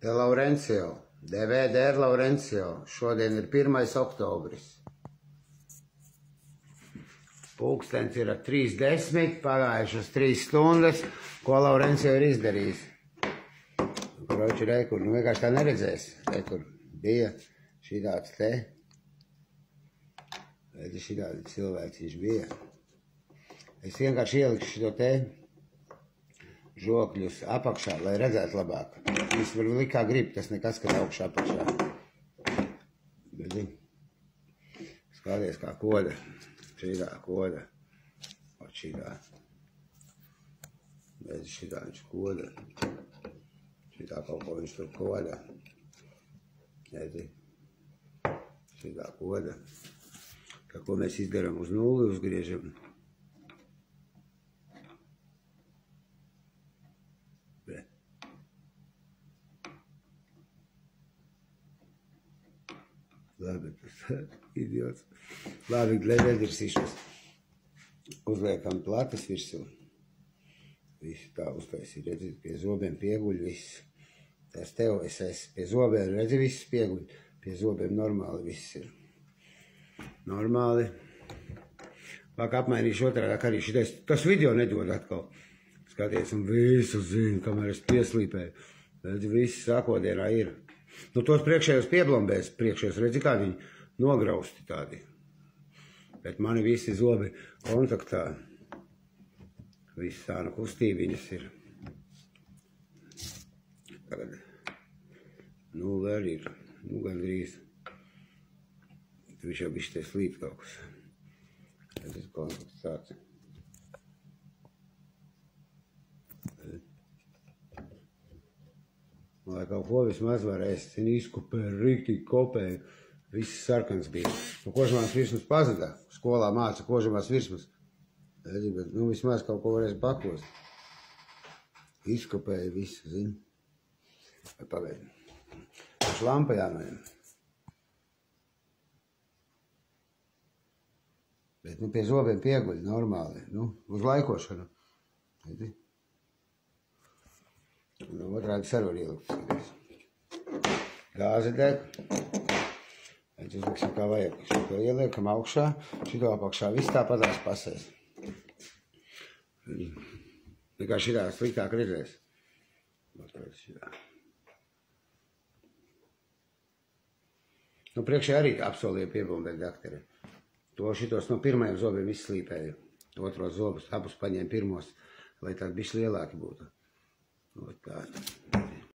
De Laurencio, DVD Laurencio, šodien ir 1. oktobris. Pulkstens ir 3:10, pagājušas 3 stundas, ko Laurencio ir izdarījis. Kroči, rekur, nu vienkārši tā neredzēs, rekur bija šitāds te. Redzi, šitādi cilvēciņš bija. Es vienkārši ielikšu šito te žokļus apakšā, lai redzētu labāk. Viss var likt kā grib, tas nekas, kad augšā apakšā. Redzi, skaties kā koda. Šitā koda. Ot šitā. Redzi, šitā viņš koda. Šitā kaut ko viņš tur koda. Redzi. Šitā koda. Kā ko mēs izdarām uz nulli, uzgriežam. Labi, tas idiots. Labi, nevirsīšos. Uzliekam platas virsū. Visu tā uztaisīt, redzi, pie zobiem pieguļ viss. Tas tev es esmu pie zobiem, redzi, viss pieguļ. Pie zobiem normāli viss ir. Normāli. Vāk apmainīšu otrādāk arī šitais. Tas video nedod atkal. Skaties, un visu zinu, kamēr es pieslīpēju. Redzi, viss sākodienā ir. Nu, tos priekšējos pieblombēs, priekšējos, redzi, kā viņi nograusti tādi. Bet mani visi zobi kontaktā. Viss tā kustībiņas ir. Tagad, nu, vēl ir, nu, gandrīz. Viņš jau bišķi te slīd kaut kas. Tas kontakts tāds. Lai kaut ko vismaz varēs, izkupēju, riktīgi kopēju, viss sarkans bija. Nu, kožamās virsmas pazadā, skolā māca kožamās virsmas. Bet, nu, vismaz kaut ko varēs pakost. Izkupēju visu, zini. Vai pagaidi. Taču lampa jāmēm. Bet, nu, pie zobiem pieguļ, normāli, nu, uz laikošanu. Redzi? Nu, otrādi arī var ielikt, skaties. Gāze deg. Mēs uzliksim kā vajag. Šito ieliekam augšā, šito apakšā. Viss tāpatās pasēs. Nekā šitā sliktāk redzēs. Nu, priekšē arī apsolīja piebumbēt dakteri. To šitos no pirmajiem zobiem izslīpēju. Otros zobus, abus paņēmu pirmos, lai tādi bišķi lielāki būtu. Вот так.